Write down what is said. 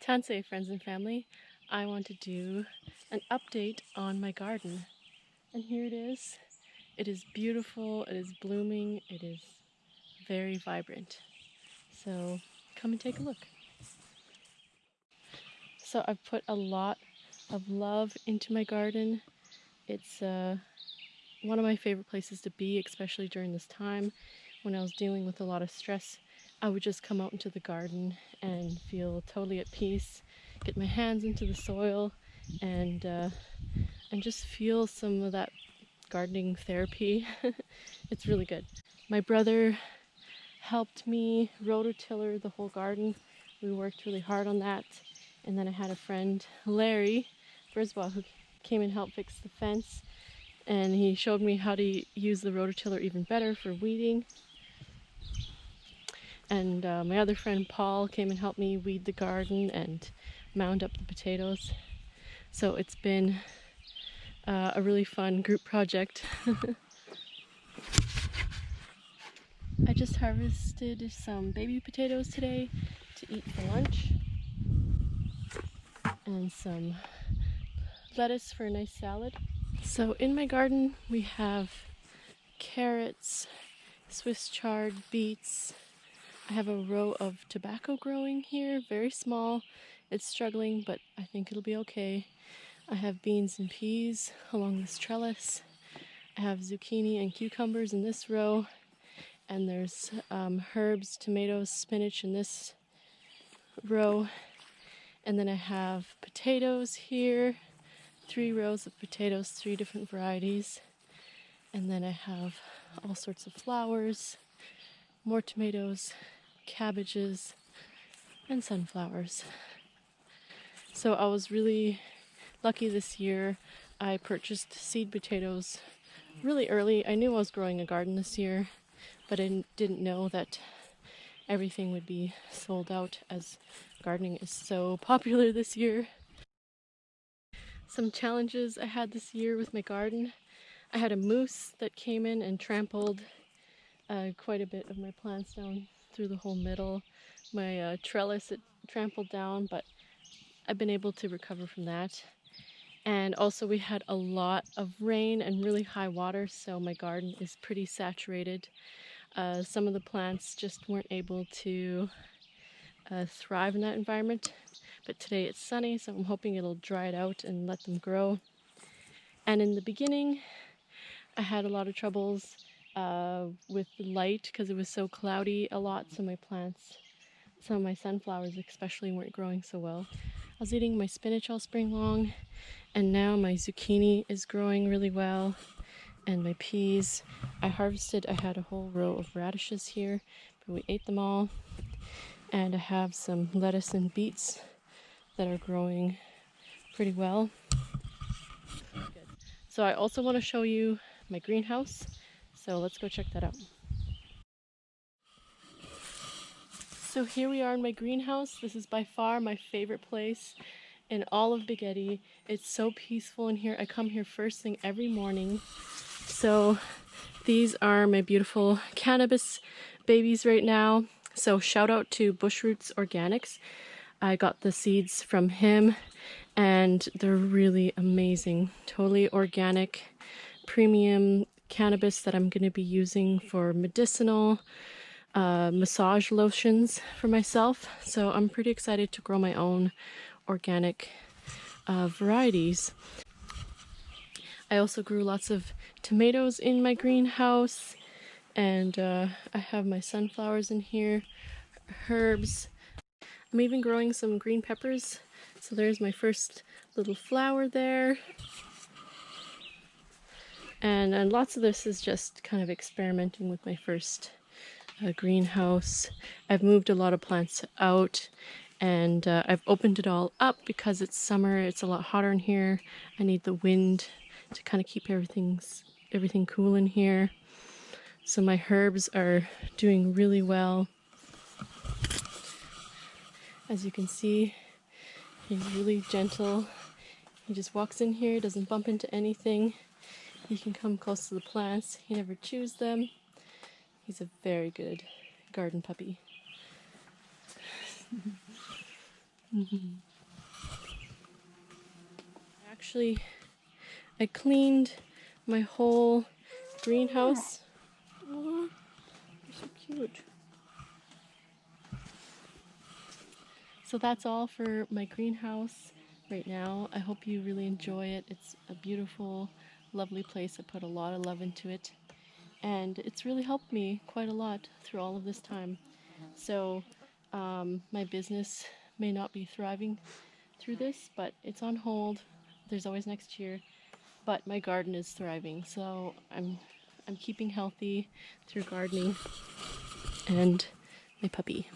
Tansei friends and family, I want to do an update on my garden. And here it is. It is beautiful, it is blooming, it is very vibrant. So come and take a look. So I've put a lot of love into my garden. It's one of my favorite places to be, especially during this time when I was dealing with a lot of stress. I would just come out into the garden and feel totally at peace, get my hands into the soil, and just feel some of that gardening therapy. It's really good. My brother helped me rototiller the whole garden. We worked really hard on that. And then I had a friend, Larry Brisbois, who came and helped fix the fence. And he showed me how to use the rototiller even better for weeding. And my other friend, Paul, came and helped me weed the garden and mound up the potatoes. So it's been a really fun group project. I just harvested some baby potatoes today to eat for lunch, and some lettuce for a nice salad. So in my garden we have carrots, Swiss chard, beets. I have a row of tobacco growing here, very small. It's struggling, but I think it'll be okay. I have beans and peas along this trellis. I have zucchini and cucumbers in this row. And there's herbs, tomatoes, spinach in this row. And then I have potatoes here, 3 rows of potatoes, 3 different varieties. And then I have all sorts of flowers, more tomatoes, cabbages, and sunflowers. So I was really lucky this year. I purchased seed potatoes really early. I knew I was growing a garden this year, but I didn't know that everything would be sold out, as gardening is so popular this year. Some challenges I had this year with my garden. I had a moose that came in and trampled quite a bit of my plants down through the whole middle. My trellis it trampled down, but I've been able to recover from that. And also we had a lot of rain and really high water, so my garden is pretty saturated. Some of the plants just weren't able to thrive in that environment, but today it's sunny, so I'm hoping it'll dry it out and let them grow. And in the beginning I had a lot of troubles with the light because it was so cloudy a lot, so my plants, some of my sunflowers especially, weren't growing so well. I was eating my spinach all spring long, and now my zucchini is growing really well, and my peas. I had a whole row of radishes here, but we ate them all. And I have some lettuce and beets that are growing pretty well. Good. So I also want to show you my greenhouse, so let's go check that out. So here we are in my greenhouse. This is by far my favorite place in all of Big Eddy. It's so peaceful in here. I come here first thing every morning. So these are my beautiful cannabis babies right now. So shout out to Bushroots Organics. I got the seeds from him and they're really amazing. Totally organic, premium cannabis that I'm going to be using for medicinal massage lotions for myself. So I'm pretty excited to grow my own organic varieties. I also grew lots of tomatoes in my greenhouse, and I have my sunflowers in here, herbs. I'm even growing some green peppers. So there's my first little flower there. And lots of this is just kind of experimenting with my first greenhouse. I've moved a lot of plants out, and I've opened it all up because it's summer. It's a lot hotter in here. I need the wind to kind of keep everything cool in here. So my herbs are doing really well. As you can see, he's really gentle. He just walks in here, doesn't bump into anything. He can come close to the plants. He never chews them. He's a very good garden puppy. Actually, I cleaned my whole greenhouse. Aw, you're so cute. So that's all for my greenhouse right now. I hope you really enjoy it. It's a beautiful, lovely place. I put a lot of love into it, and it's really helped me quite a lot through all of this time. So my business may not be thriving through this, but it's on hold. There's always next year. But my garden is thriving, so I'm keeping healthy through gardening and my puppy.